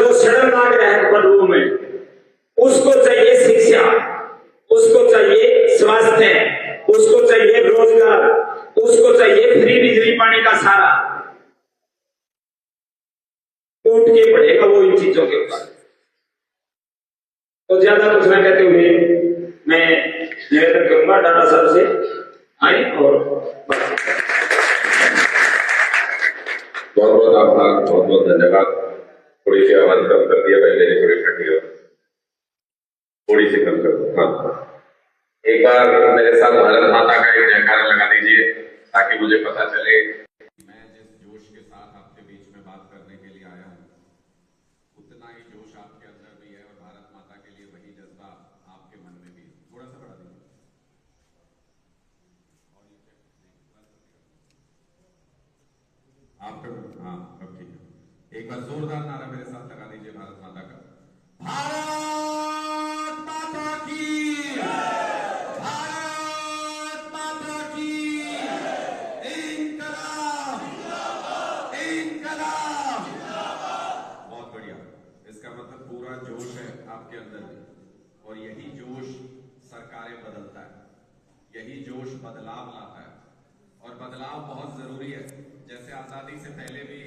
जो सड़न लाग रहा है पदों में, उसको चाहिए शिक्षा, उसको चाहिए स्वास्थ्य, उसको चाहिए रोजगार, उसको चाहिए फ्री बिजली पानी का सारा। उठ के पड़ेगा वो इन चीजों के ऊपर। तो ज्यादा कुछ ना कहते हुए मैं निवेदन करूंगा डाटा साहब से आए और बहुत बहुत आभार, बहुत बहुत धन्यवाद। थोड़ी सी आवाज कम कर दिया पहले ने, थोड़ी ठंडी हो, थोड़ी सी कम कर दो। हाँ, एक बार मेरे साथ भारत माता का एक जयकारा लगा दीजिए ताकि मुझे पता चले मैं जिस जोश के साथ आपके बीच में बात करने के लिए आया हूँ उतना ही जोश आपके अंदर भी है और भारत माता के लिए वही जज्बा आपके मन में भी है। थोड़ा सा बढ़ा दीजिए। आप हाँ, अब ठीक है। एक बार जोरदार नारा मेरे साथ लगा दीजिए भारत माता का। भारत माता की, भारत माता की इंकलाब, इंकलाब। बहुत बढ़िया। इसका मतलब पूरा जोश है आपके अंदर भी, और यही जोश सरकारें बदलता है, यही जोश बदलाव लाता है, और बदलाव बहुत जरूरी है। जैसे आजादी से पहले भी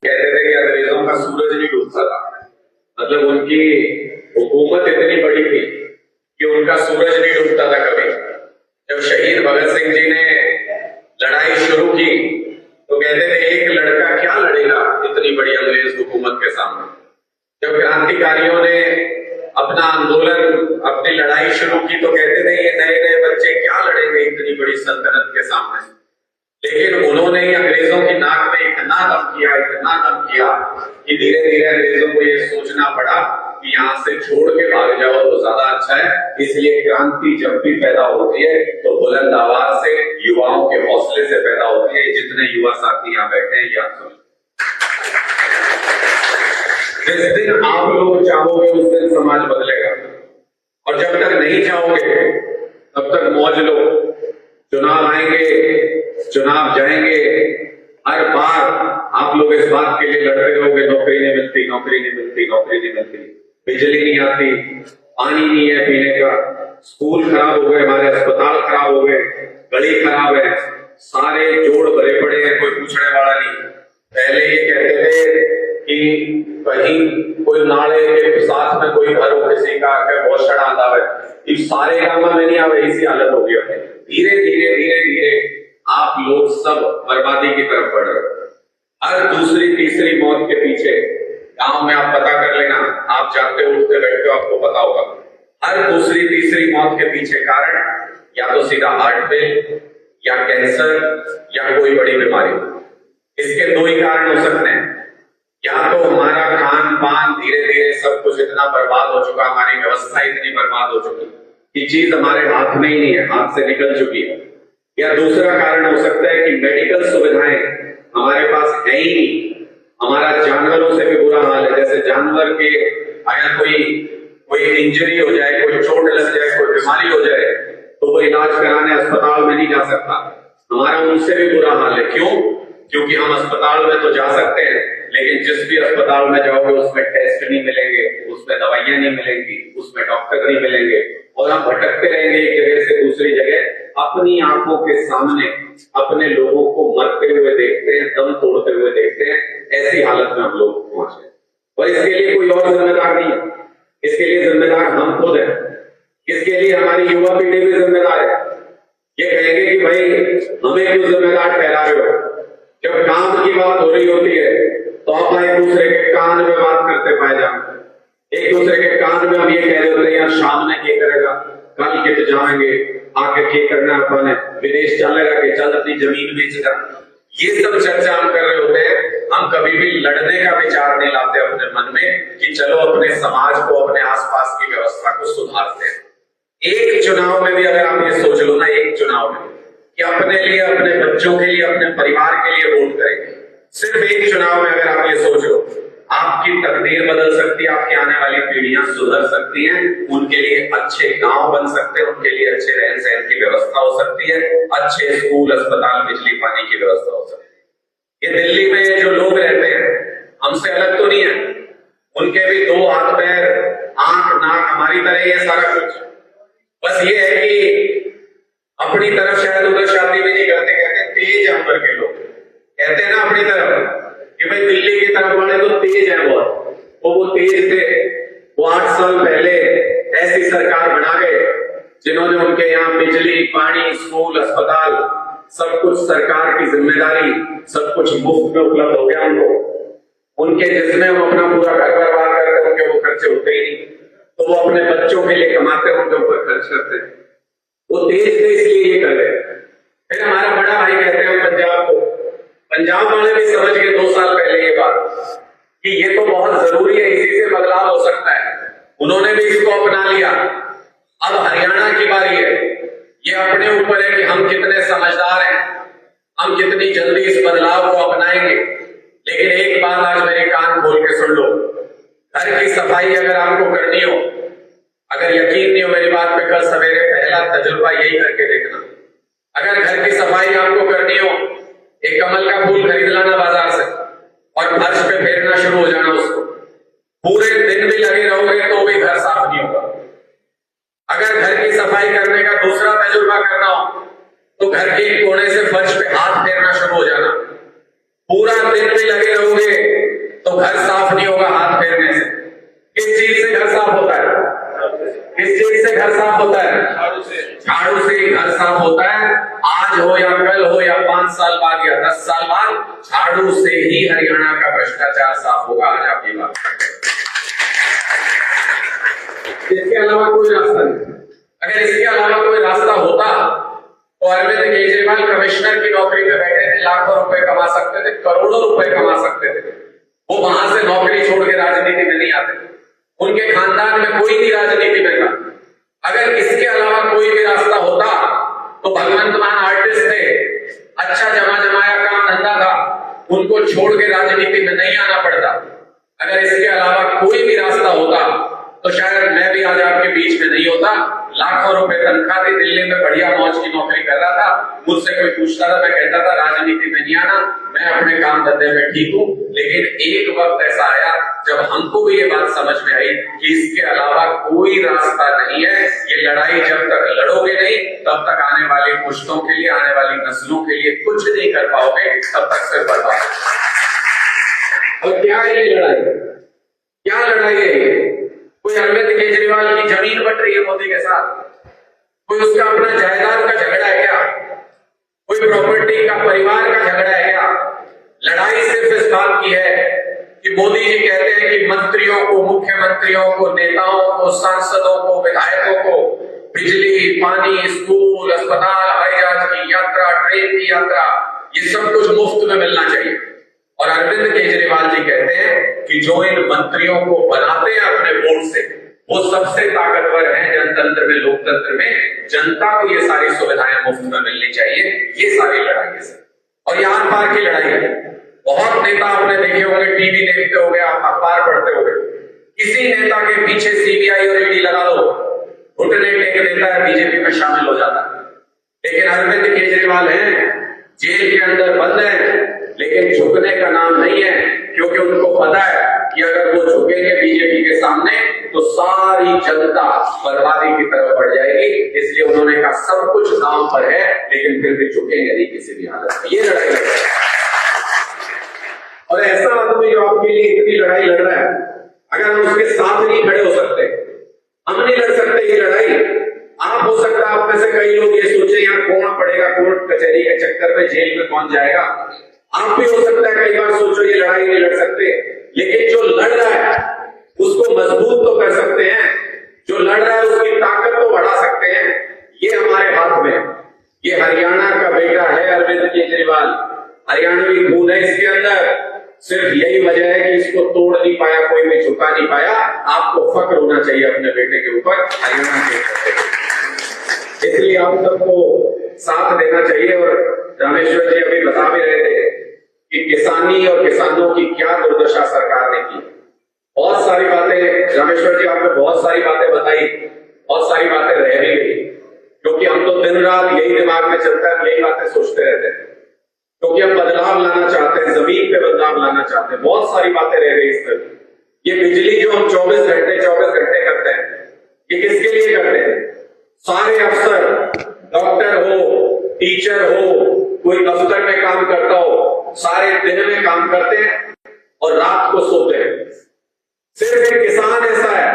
कहते थे कि अंग्रेजों का सूरज नहीं डूबता था, मतलब उनकी हुकूमत इतनी बड़ी थी कि उनका सूरज नहीं डूबता था कभी। जब शहीद भगत सिंह जी ने लड़ाई शुरू की तो कहते थे एक लड़का क्या लड़ेगा इतनी बड़ी अंग्रेज हुकूमत के सामने। जब क्रांतिकारियों ने अपना आंदोलन, अपनी लड़ाई शुरू की तो कहते थे ये नए नए बच्चे क्या लड़ेंगे इतनी बड़ी सल्तनत के सामने। लेकिन उन्होंने अंग्रेजों की नाक में इतना दम किया, इतना दम किया कि धीरे धीरे अंग्रेजों को ये सोचना पड़ा कि यहाँ से छोड़ के भाग जाओ तो ज्यादा अच्छा है। इसलिए क्रांति जब भी पैदा होती है तो बुलंद आवाज से, युवाओं के हौसले से पैदा होती है। जितने युवा साथी यहाँ बैठे हैं याद सुनो, जिस दिन आप लोग चाहोगे उस दिन समाज बदलेगा, और जब तक नहीं चाहोगे तब तक मौज लो। चुनाव आएंगे, चुनाव जाएंगे, हर बार आप लोग इस बात के लिए लड़ते रहोगे नौकरी नहीं मिलती, नौकरी नहीं मिलती, नौकरी नहीं मिलती, बिजली नहीं आती, पानी नहीं है पीने का, स्कूल खराब हो गए, हमारे अस्पताल खराब हो गए, गली खराब है, सारे जोड़ भरे पड़े हैं, कोई पूछने वाला नहीं। पहले ये कहते थे कि कहीं कोई नाले के साथ में कोई घर हो किसी का, बहुत शड़ा आता है, इस सारे काम में नहीं आवे, इसी हालत हो गई। धीरे धीरे धीरे धीरे आप लोग सब बर्बादी की तरफ बढ़ रहे हो। हर दूसरी तीसरी मौत के पीछे, गांव में आप पता कर लेना, आप जाते उठते बैठते हो आपको पता होगा, हर दूसरी तीसरी मौत के पीछे कारण या तो सीधा हार्ट फेल या कैंसर या कोई बड़ी बीमारी। इसके दो ही कारण हो सकते हैं, या तो हमारा खान पान धीरे धीरे सब कुछ इतना बर्बाद हो चुका, हमारी व्यवस्था इतनी बर्बाद हो चुकी कि चीज हमारे हाथ में ही नहीं है, हाथ से निकल चुकी है, या दूसरा कारण हो सकता है कि मेडिकल सुविधाएं हमारे पास है ही नहीं। हमारा जानवरों से भी बुरा हाल है, जैसे जानवर के अगर कोई इंजरी हो जाए, कोई चोट लग जाए, कोई बीमारी हो जाए तो वो इलाज कराने अस्पताल में नहीं जा सकता। हमारा उनसे भी बुरा हाल है। क्यों? क्योंकि हम अस्पताल में तो जा सकते हैं लेकिन जिस भी अस्पताल में जाओगे उसमें टेस्ट नहीं मिलेंगे, उसमें दवाइयां नहीं मिलेंगी, उसमें डॉक्टर नहीं मिलेंगे, और हम भटकते रहेंगे एक जगह से दूसरी जगह। अपनी आंखों के सामने अपने लोगों को मरते हुए देखते हैं, दम तोड़ते हुए देखते हैं। ऐसी हालत में हम लोग पहुंचे, और इसके लिए कोई और जिम्मेदार नहीं है, इसके लिए जिम्मेदार हम खुद हैं। इसके लिए हमारी युवा पीढ़ी भी जिम्मेदार है। ये कहेंगे कि भाई हमें क्यों जिम्मेदार ठहरा रहे हो। जब काम की बात हो रही होती है तो आप एक दूसरे के कान में बात करते पाए जाते, एक दूसरे के कान में हम ये कह रहे होते हैं यार शाम में क्या करेगा, कल के जाएंगे, आके क्या करना अपन है, विदेश चलेगा कि चल अपनी जमीन बेचेगा। ये सब चर्चा हम कर रहे होते हैं। हम कभी भी लड़ने का विचार नहीं लाते अपने मन में कि चलो अपने समाज को, अपने आसपास की व्यवस्था को सुधारते हैं। एक चुनाव में भी अगर आप ये सोच लो ना, एक चुनाव में कि अपने लिए, अपने बच्चों के लिए, अपने परिवार के लिए वोट करेंगे, सिर्फ एक चुनाव में अगर आप ये सोच लो, आपकी तकदीर बदल सकती है, आपकी आने वाली पीढ़ियां सुधर सकती हैं, उनके लिए अच्छे गांव बन सकते हैं, उनके लिए अच्छे रहन सहन की व्यवस्था हो सकती है, अच्छे स्कूल, अस्पताल, बिजली पानी की व्यवस्था हो सकती है। ये दिल्ली में जो लोग रहते हैं हमसे अलग तो नहीं है, उनके भी 2 हाथ पैर, आंख नाक हमारी तरह ही है सारा कुछ। बस ये है कि अपनी तरफ शायद उधर शादी भी नहीं करते, कहते तेज है उधर के लोग, कहते हैं ना अपनी तरफ कि भाई दिल्ली की तरफ वाले तो तेज है बहुत, वो तेज थे। वो 8 साल पहले ऐसी सरकार बना गए जिन्होंने उनके यहाँ बिजली, पानी, स्कूल, अस्पताल सब कुछ सरकार की जिम्मेदारी, सब कुछ मुफ्त में उपलब्ध हो गया उनको। उनके जिसमें वो अपना पूरा घर बर्बाद करते, उनके वो खर्चे होते ही नहीं, तो वो अपने बच्चों के लिए कमाते, उनके ऊपर खर्च करते। वो तेज थे इसलिए ये कर रहे। फिर हमारा बड़ा भाई कहते हैं पंजाब को, पंजाब वाले भी समझ गए 2 साल पहले ये बात कि ये तो बहुत जरूरी है, इसी से बदलाव हो सकता है। उन्होंने भी इसको अपना लिया। अब हरियाणा की बारी है। ये अपने ऊपर है कि हम कितने समझदार हैं, हम कितनी जल्दी इस बदलाव को अपनाएंगे। लेकिन एक बात आज मेरे कान खोल के सुन लो, घर की सफाई अगर आपको करनी हो, अगर यकीन नहीं हो मेरी बात पे, कल सवेरे पहला तजुर्बा यही करके देखना। अगर घर की सफाई आपको करनी हो, एक कमल का फूल खरीद लाना बाजार से और फर्श पे फेरना शुरू हो जाना उसको। पूरे दिन भी लगे रहोगे तो भी घर साफ नहीं होगा। अगर घर की सफाई करने का दूसरा तजुर्बा करना हो तो घर के कोने से फर्श पे हाथ फेरना शुरू हो जाना। पूरा दिन भी लगे रहोगे तो घर साफ नहीं होगा हाथ फेरने से। किस चीज से घर साफ होता है? किस चीज से घर साफ होता है? झाड़ू से ही घर साफ होता है। आज हो या कल हो या 5 साल बाद या 10 साल बाद, झाड़ू से ही हरियाणा का भ्रष्टाचार साफ होगा। आज आप ये बात करें, इसके अलावा कोई रास्ता नहीं। अगर इसके अलावा कोई रास्ता होता तो अरविंद केजरीवाल कमिश्नर की नौकरी पे बैठे थे, लाखों रुपए कमा सकते थे, करोड़ों रुपए कमा सकते थे। वो वहां से नौकरी छोड़ के राजनीति में नहीं आते। उनके खानदान में कोई नहीं राजनीति में था। अगर इसके अलावा कोई भी रास्ता होता तो भगवंत मान आर्टिस्ट थे, अच्छा जमा जमाया काम धंधा था, उनको छोड़ के राजनीति में नहीं आना पड़ता। अगर इसके अलावा कोई भी रास्ता होता तो शायद मैं भी आज आपके बीच में नहीं होता। लाखों रुपए तनख्वाह थी, दिल्ली में बढ़िया मौज की नौकरी कर रहा था। मुझसे कोई पूछता था, मैं कहता था राजनीति में नहीं आना, मैं अपने काम धंधे में ठीक हूँ। लेकिन एक वक्त ऐसा आया जब हमको भी ये बात समझ में आई कि इसके अलावा कोई रास्ता नहीं है। ये लड़ाई जब तक लड़ोगे नहीं, तब तक आने वाली पुश्तों के लिए, आने वाली नस्लों के लिए कुछ नहीं कर पाओगे, तब तक सिर्फ बर्बाद। और क्या है ये लड़ाई? क्या लड़ाई है ये? कोई अरविंद केजरीवाल की जमीन बट रही है मोदी के साथ? कोई उसका अपना जायदाद का झगड़ा है क्या? कोई प्रॉपर्टी का, परिवार का झगड़ा है क्या? लड़ाई सिर्फ इस बात की है कि मोदी जी कहते हैं कि मंत्रियों को, मुख्यमंत्रियों को, नेताओं को, सांसदों को, विधायकों को बिजली, पानी, स्कूल, अस्पताल, हवाई जहाज की यात्रा, ट्रेन की यात्रा, ये सब कुछ मुफ्त में मिलना चाहिए। और अरविंद केजरीवाल जी कहते हैं कि जो इन मंत्रियों को बनाते हैं अपने वोट से, वो सबसे ताकतवर हैं जनतंत्र में, लोकतंत्र में। जनता को ये सारी सुविधाएं मुफ्त में मिलनी चाहिए। ये सारी लड़ाई है और ये आर पार की लड़ाई है। बहुत नेता आपने देखे होंगे, टीवी देखते होंगे, आप अखबार पढ़ते होंगे, किसी नेता के पीछे सीबीआई और ईडी लगा दो, घुटने टेक देता है, बीजेपी में शामिल हो जाता है। लेकिन अरविंद केजरीवाल हैं, जेल के अंदर बंद है, लेकिन झुकने का नाम नहीं है, क्योंकि उनको पता है कि अगर वो झुकेंगे बीजेपी के सामने तो सारी जनता बर्बादी की तरफ बढ़ जाएगी। इसलिए उन्होंने कहा सब कुछ दांव पर है, लेकिन फिर भी झुकेंगे नहीं किसी भी हालत में। ये लड़ाई लड़ रहा है और ऐसा आदमी जो आपके लिए इतनी लड़ाई लड़ रहा है, अगर हम उसके साथ नहीं खड़े हो सकते, हम नहीं लड़ सकते ये लड़ाई। आप हो सकता है आप में से कई लोग ये सोचे यहाँ कौन पड़ेगा, कोर्ट कचहरी के चक्कर में जेल में कौन जाएगा। आप भी हो सकता है कई बार सोचो ये लड़ाई नहीं लड़ सकते, लेकिन जो लड़ रहा है उसको मजबूत तो कर सकते हैं, जो लड़ रहा है उसकी ताकत तो बढ़ा सकते हैं। ये हमारे हाथ में। ये हरियाणा का बेटा है अरविंद केजरीवाल, हरियाणवी खून है इसके अंदर। सिर्फ यही वजह है कि इसको तोड़ नहीं पाया, कोई भी झुका नहीं पाया। आपको फक्र होना चाहिए अपने बेटे के ऊपर, हरियाणा के। इसलिए आप सबको साथ देना चाहिए। और रामेश्वर जी अभी बता भी रहे थे कि किसानी और किसानों की क्या दुर्दशा सरकार ने की। बहुत सारी बातें रामेश्वर जी आपने बहुत सारी बातें बताई, बहुत सारी बातें रह भी गई, क्योंकि हम तो दिन रात यही दिमाग में चलता है, यही बातें सोचते रहते हैं, क्योंकि हम बदलाव लाना चाहते हैं, जमीन पे बदलाव लाना चाहते हैं। बहुत सारी बातें रह गई इस पर, ये बिजली जो हम 24 घंटे करते हैं, ये किसके लिए करते हैं? सारे अफसर, डॉक्टर हो, टीचर हो, कोई दफ्तर में काम करता हो, सारे दिन में काम करते हैं और रात को सोते हैं। सिर्फ एक किसान ऐसा है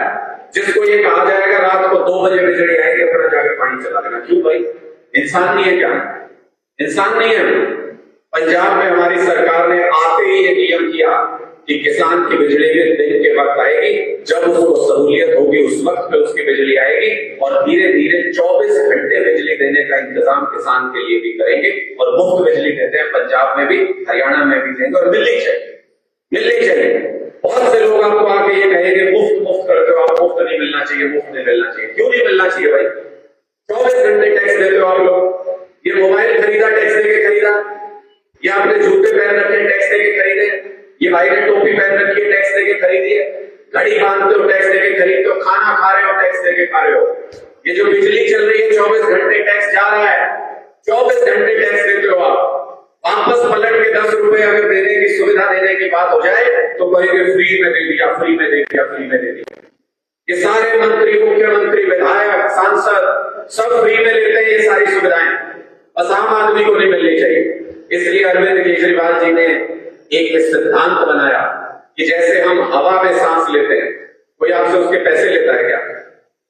जिसको ये कहा जाएगा रात को 2 बजे बिजली आएगी, अपना जाकर पानी चला देना। क्यों भाई? इंसान नहीं है क्या? इंसान नहीं है। पंजाब में हमारी सरकार ने आते ही ये नियम किया कि किसान की बिजली भी दिन के वक्त आएगी, जब उसको सहूलियत होगी उस वक्त पे उसकी बिजली आएगी, और धीरे धीरे 24 घंटे बिजली देने का इंतजाम किसान के लिए भी करेंगे। और मुफ्त बिजली देते हैं पंजाब में भी, हरियाणा में भी देंगे, और मिलनी चाहिए। बहुत से लोग आपको आके ये कहेंगे मुफ्त करते हो आप, मुफ्त नहीं मिलना चाहिए, मुफ्त नहीं मिलना चाहिए। क्यों नहीं मिलना चाहिए भाई? 24 घंटे टैक्स देते हो आप लोग। ये मोबाइल खरीदा टैक्स देके खरीदा, या आपने जूते पहन रखे टैक्स देके खरीदे, ये भाई ने टोपी पहन रखी है टैक्स देके खरीदी है, घड़ी बांधते हो टैक्स देके खरीदते हो, खाना खा रहे हो टैक्स देके खा रहे हो। ये जो बिजली चल रही है 24 घंटे टैक्स जा रहा है, 24 घंटे टैक्स देते हो आप। वापस पलट के 10 रुपए अगर देने की सुविधा देने की बात हो जाए तो कहेंगे फ्री में दे दिया, फ्री में दे दिया, फ्री में दे दिया। ये सारे मंत्री, मुख्यमंत्री, विधायक, सांसद सब फ्री में लेते हैं ये सारी सुविधाएं, बस आम आदमी को नहीं मिलनी चाहिए। इसलिए अरविंद केजरीवाल जी ने एक सिद्धांत बनाया कि जैसे हम हवा में सांस लेते हैं, कोई आपसे उसके पैसे लेता है क्या?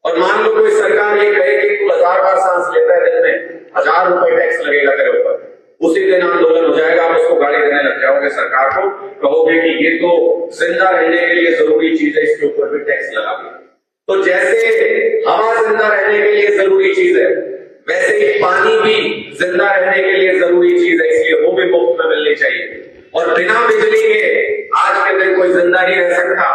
और मान लो कोई सरकार ये कहे कि तू 1000 बार सांस लेता है दिन में, 1000 रुपए टैक्स लगेगा तेरे ऊपर, उसी दिन आंदोलन हो जाएगा, आप उसको गाली देने लग जाओगे सरकार को, कहोगे कि ये तो जिंदा रहने के लिए जरूरी चीज है, इसके ऊपर भी टैक्स लगा दिया। तो जैसे हवा जिंदा रहने के लिए जरूरी चीज है, वैसे ही पानी भी जिंदा रहने के लिए जरूरी चीज है, इसलिए वो भी मुफ्त में मिलनी चाहिए। और बिना बिजली के आज के दिन कोई जिंदा नहीं रह सकता।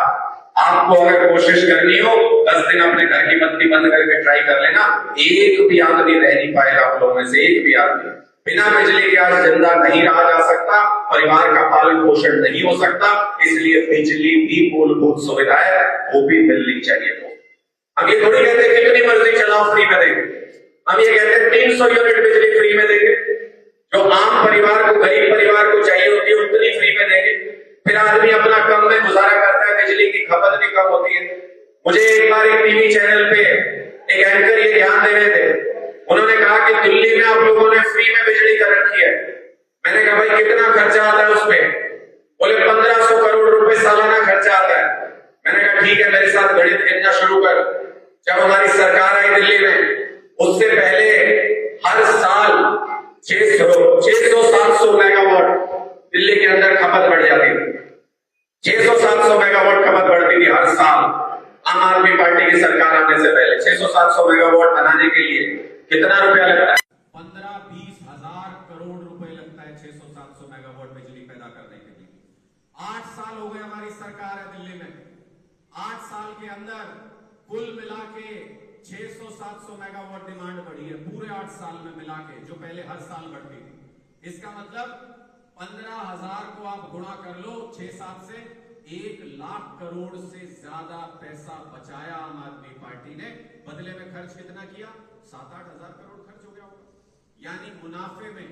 आपको अगर कोशिश करनी हो 10 दिन अपने घर की बत्ती बंद करके ट्राई कर लेना, एक भी आदमी रह नहीं पाएगा आप लोगों में से, एक भी आदमी बिना बिजली के आज जिंदा नहीं रहा जा सकता, परिवार का पालन पोषण नहीं हो सकता। इसलिए बिजली भी मूलभूत सुविधा है, वो भी मिलनी चाहिए। हम ये थोड़ी कहते हैं कितनी मर्जी चलाओ फ्री में देंगे, हम ये कहते हैं 300 यूनिट बिजली फ्री में देंगे, जो आम परिवार को, गरीब परिवार को चाहिए होती है उतनी फ्री में देंगे। फिर आदमी अपना कम में गुजारा करता है, बिजली की खपत भी कम होती है। मुझे एक बार एक टीवी चैनल पे एक एंकर ये ध्यान दे रहे थे, उन्होंने कहा कि दिल्ली में आप लोगों ने फ्री में बिजली कर रखी है। मैंने कहा भाई कितना खर्चा आता है उसपे? बोले 1500 करोड़ रुपए सालाना खर्चा आता है। मैंने कहा ठीक है, मेरे साथ गणित गिनना शुरू कर। जब हमारी सरकार आई दिल्ली में, उससे पहले हर साल 600-700 मेगावाट दिल्ली के अंदर खपत बढ़ जाती थी। 600-700 मेगावाट खपत बढ़ती थी हर साल। आम आदमी पार्टी की सरकार आने से पहले 600-700 मेगावाट बनाने के लिए कितना रुपया लगता है? 15-20 हजार करोड़ रुपए लगता है 600-700 मेगावाट बिजली पैदा करने के लिए। 8 साल हो गए हमारी सरकार है दिल्ली में, 8 साल के अंदर कुल मिला के 600-700 मेगावाट डिमांड बढ़ी है, पूरे 8 साल में मिला के, जो पहले हर साल बढ़ती थी। इसका मतलब 15,000 को आप गुणा कर लो 6-7 से, 1 लाख करोड़ से ज्यादा पैसा बचाया आम आदमी पार्टी ने। बदले में खर्च कितना किया? 7-8 हजार करोड़ खर्च हो गया होगा। यानी मुनाफे में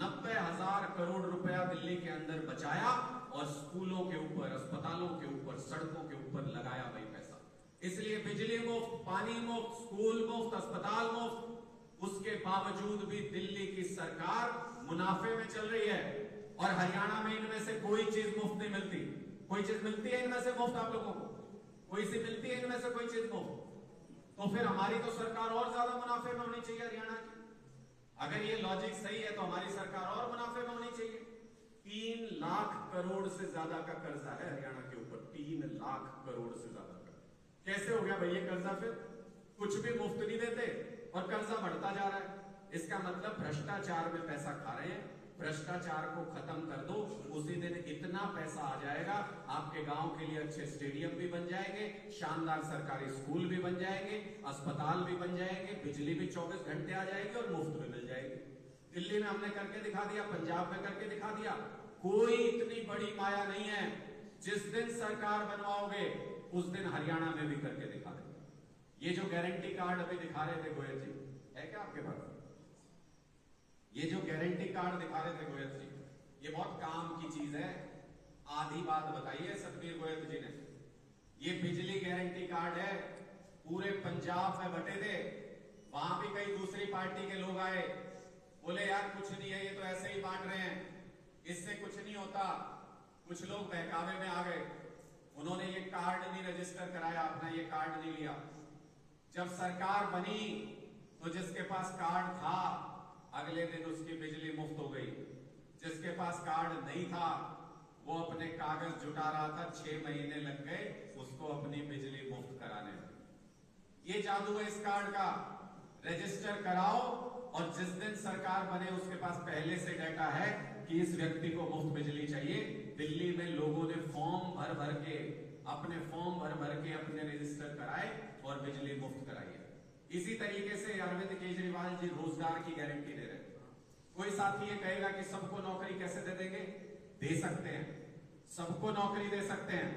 90,000 करोड़ रुपया दिल्ली के अंदर बचाया, और स्कूलों के ऊपर, अस्पतालों के ऊपर, सड़कों के ऊपर लगाया वही पैसा। इसलिए बिजली मुफ्त, पानी मुफ्त, स्कूल मुफ्त, अस्पताल मुफ्त। उसके बावजूद भी दिल्ली की सरकार मुनाफे में चल रही है, और हरियाणा में इनमें से कोई चीज मुफ्त नहीं मिलती। कोई चीज मिलती है इनमें से मुफ्त आप लोगों को? कोई सी मिलती है इनमें से कोई चीज मुफ्त? तो फिर हमारी तो सरकार और ज्यादा मुनाफे में होनी चाहिए हरियाणा की। अगर ये लॉजिक सही है तो हमारी सरकार और मुनाफे में होनी चाहिए। 3 लाख करोड़ से ज्यादा का कर्जा है हरियाणा के ऊपर, 3 लाख करोड़ से ज्यादा का। कैसे हो गया भाई ये कर्जा? फिर कुछ भी मुफ्त नहीं देते और कर्जा बढ़ता जा रहा है। इसका मतलब भ्रष्टाचार में पैसा खा रहे हैं। भ्रष्टाचार को खत्म कर दो, उसी दिन इतना पैसा आ जाएगा, आपके गांव के लिए अच्छे स्टेडियम भी बन जाएंगे, शानदार सरकारी स्कूल भी बन जाएंगे, अस्पताल भी बन जाएंगे, बिजली भी 24 घंटे आ जाएगी और मुफ्त में मिल जाएगी। दिल्ली में हमने करके दिखा दिया, पंजाब में करके दिखा दिया। कोई इतनी बड़ी माया नहीं है। जिस दिन सरकार बनवाओगे उस दिन हरियाणा में भी करके दिखा देंगे। ये जो गारंटी कार्ड अभी दिखा रहे थे गोयल जी, है क्या आपके पास? ये जो गारंटी कार्ड दिखा रहे थे गोयल जी, ये बहुत काम की चीज है। आधी बात बताइए सतबीर गोयल जी ने, ये बिजली गारंटी कार्ड है, पूरे पंजाब में बटे थे। वहां भी कई दूसरी पार्टी के लोग आए, बोले यार कुछ नहीं है, ये तो ऐसे ही बांट रहे हैं, इससे कुछ नहीं होता। कुछ लोग बहकावे में आ गए, उन्होंने ये कार्ड नहीं रजिस्टर कराया, अपना ये कार्ड नहीं लिया। जब सरकार बनी तो जिसके पास कार्ड था अगले दिन उसकी बिजली मुफ्त हो गई, जिसके पास कार्ड नहीं था वो अपने कागज जुटा रहा था, 6 महीने लग गए उसको अपनी बिजली मुफ्त कराने में। ये जादू है इस कार्ड का। रजिस्टर कराओ और जिस दिन सरकार बने उसके पास पहले से डाटा है कि इस व्यक्ति को मुफ्त बिजली चाहिए। दिल्ली में लोगों ने फॉर्म भर भर के अपने रजिस्टर कराए और बिजली मुफ्त कराई है। इसी तरीके से अरविंद केजरीवाल जी रोजगार की गारंटी दे रहे हैं। कोई साथी ये कहेगा कि सबको नौकरी कैसे दे देंगे? दे सकते हैं, सबको नौकरी दे सकते हैं।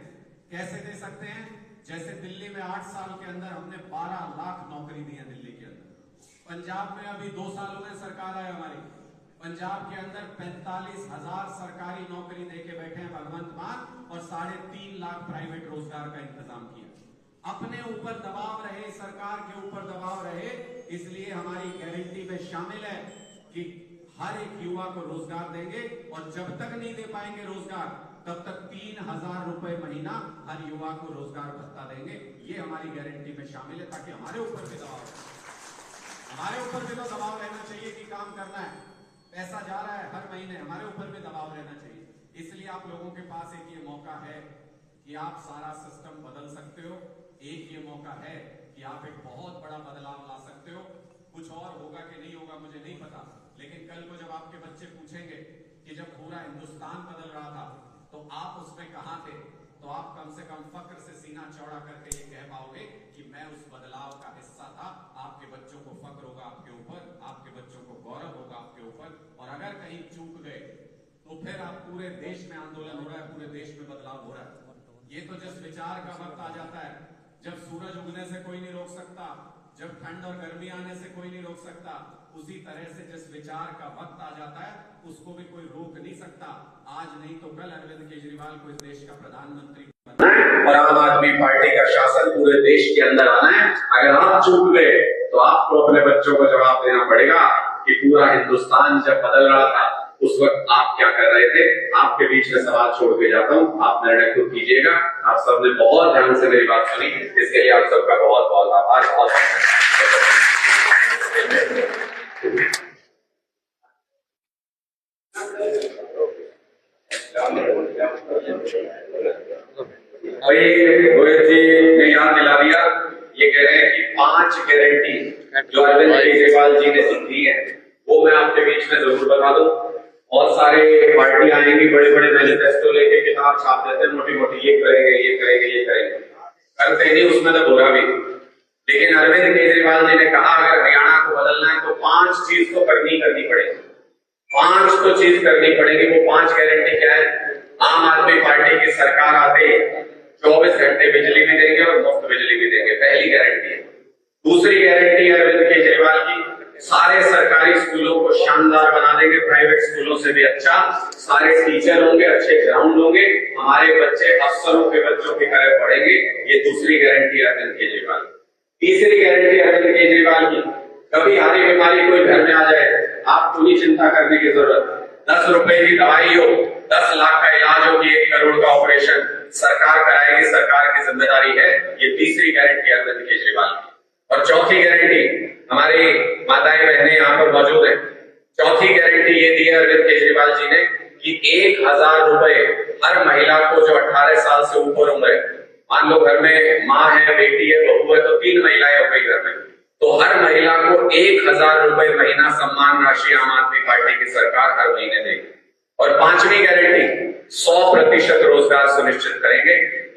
कैसे दे सकते हैं? जैसे दिल्ली में 8 साल के अंदर हमने 12 लाख नौकरी दी है दिल्ली के अंदर। पंजाब में अभी 2 साल हो गए सरकार है हमारी, पंजाब के अंदर 45,000 सरकारी नौकरी देके बैठे हैं भगवंत मान, और 3.5 लाख प्राइवेट रोजगार का इंतजाम किया। अपने ऊपर दबाव रहे, सरकार के ऊपर दबाव रहे, इसलिए हमारी गारंटी में शामिल है कि हर एक युवा को रोजगार देंगे, और जब तक नहीं दे पाएंगे रोजगार तब तक 3,000 रुपए महीना हर युवा को रोजगार भत्ता देंगे। ये हमारी गारंटी में शामिल है, ताकि हमारे ऊपर भी दबाव रहे। हमारे ऊपर भी तो दबाव रहना चाहिए कि काम करना है, पैसा जा रहा है हर महीने, हमारे ऊपर भी दबाव रहना चाहिए। इसलिए आप लोगों के पास एक ये मौका है कि आप सारा सिस्टम बदल सकते हो। एक ये मौका है कि आप एक बहुत बड़ा बदलाव ला सकते हो। कुछ और होगा कि नहीं होगा मुझे नहीं पता, लेकिन कल को जब आपके बच्चे पूछेंगे कि जब पूरा हिंदुस्तान बदल रहा था तो आप उसमें कहां थे, तो आप कम से कम फक्र से सीना चौड़ा करके ये कह पाओगे कि मैं उस बदलाव का हिस्सा था। आपके बच्चों को फक्र होगा आपके ऊपर, आपके बच्चों को गौरव होगा आपके ऊपर। और अगर कहीं चूक गए तो फिर आप पूरे देश में आंदोलन हो रहा है, पूरे देश में बदलाव हो रहा है। ये तो जिस विचार का वक्त आ जाता है, जब सूरज उगने से कोई नहीं रोक सकता, जब ठंड और गर्मी आने से कोई नहीं रोक सकता, उसी तरह से जिस विचार का वक्त आ जाता है उसको भी कोई रोक नहीं सकता। आज नहीं तो कल अरविंद केजरीवाल को इस देश का प्रधानमंत्री बनना है और आम आदमी पार्टी का शासन पूरे देश के अंदर आना है। अगर आप चूक गए तो आपको अपने बच्चों को जवाब देना पड़ेगा कि पूरा हिंदुस्तान जब बदल रहा था उस वक्त आप क्या कर रहे थे। आपके बीच में सवाल छोड़ के जाता हूँ, आप निर्णय खुद कीजिएगा। आप सबने बहुत ध्यान से मेरी बात सुनी, इसके लिए आप सबका बहुत बहुत आभार। बहुत गोयल जी ने याद दिला दिया। ये कह रहे हैं कि 5 गारंटी जो अरविंद केजरीवाल जी ने दी है वो मैं आपके बीच में जरूर बता दूं। बहुत सारे पार्टी आएंगी, बड़े बड़े मैनिफेस्टो लेके किताब छाप देते हैं मोटी मोटी, ये करेंगे ये करेंगे ये करेंगे, करते नहीं, उसमें तो बुरा भी। लेकिन अरविंद केजरीवाल जी ने कहा अगर हरियाणा को बदलना है तो 5 चीज तो करनी पड़ेगी, 5 तो चीज करनी पड़ेगी। वो 5 गारंटी क्या है? आम आदमी पार्टी की सरकार आते ही 24 घंटे बिजली भी देंगे और मुफ्त बिजली भी देंगे, पहली गारंटी है। दूसरी गारंटी है अरविंद केजरीवाल की, सारे सरकारी स्कूलों को शानदार बना देंगे, प्राइवेट स्कूलों से भी अच्छा। सारे टीचर होंगे, अच्छे ग्राउंड होंगे, हमारे बच्चे अफसरों के बच्चों की तरह पढ़ेंगे। ये दूसरी गारंटी है अरविंद केजरीवाल। तीसरी गारंटी अरविंद केजरीवाल की, कभी हारी बीमारी कोई घर में आ जाए आपको नहीं चिंता करने की जरूरत। 10 रुपए की दवाई हो, 10 लाख का इलाज हो कि 1 करोड़ का ऑपरेशन, सरकार कराएगी, सरकार की जिम्मेदारी है। ये तीसरी गारंटी अरविंद केजरीवाल की। और चौथी गारंटी, हमारी माताएं बहनें यहाँ पर मौजूद है, चौथी गारंटी ये दी है अरविंद केजरीवाल जी ने कि 1,000 रुपए हर महिला को जो 18 साल से ऊपर उम्र है, मान लो घर में माँ है, बेटी है, बहू है, तो 3 महिलाएं हो गई घर में, तो हर महिला को 1,000 रुपए महीना सम्मान राशि आम आदमी पार्टी की सरकार हर महीने देगी। और 5वीं गारंटी 100% रोजगार सुनिश्चित करेंगे,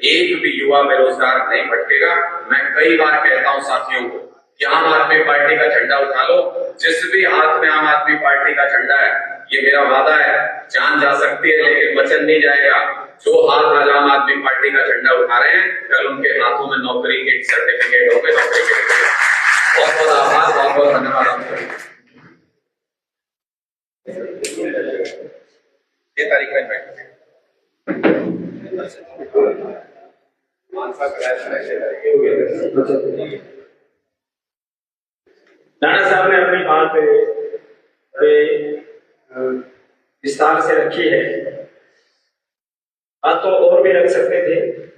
एक भी युवा बेरोजगार नहीं भटकेगा। मैं कई बार कहता हूं साथियों को कि आम आदमी पार्टी का झंडा उठा लो, जिस भी हाथ में आम आदमी पार्टी का झंडा है, ये मेरा वादा है, जान जा सकती है लेकिन वचन नहीं जाएगा। जो हाथ आज आम आदमी पार्टी का झंडा उठा रहे हैं, कल उनके हाथों में नौकरी के सर्टिफिकेट होंगे, नौकरी के। बहुत बहुत आभार, बहुत बहुत धन्यवाद आपका। ये तारीख में राणा साहब ने अपनी बात बड़े विस्तार से रखी है। बात तो और भी रख सकते थे,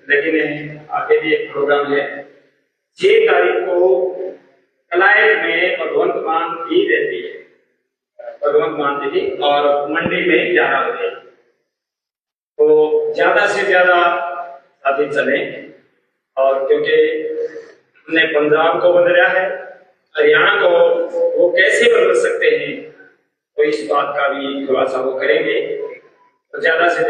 लेकिन आगे भी एक प्रोग्राम है। 6 तारीख को कलायत में भगवंत मान भी रहती है, भगवंत मान दीदी, और मंडी में 11 बजे। तो ज्यादा से ज्यादा साथी चले, और क्योंकि हमने पंजाब को बदला है, हरियाणा को वो कैसे बदल सकते हैं, तो इस बात का भी खुलासा वो करेंगे। तो ज्यादा से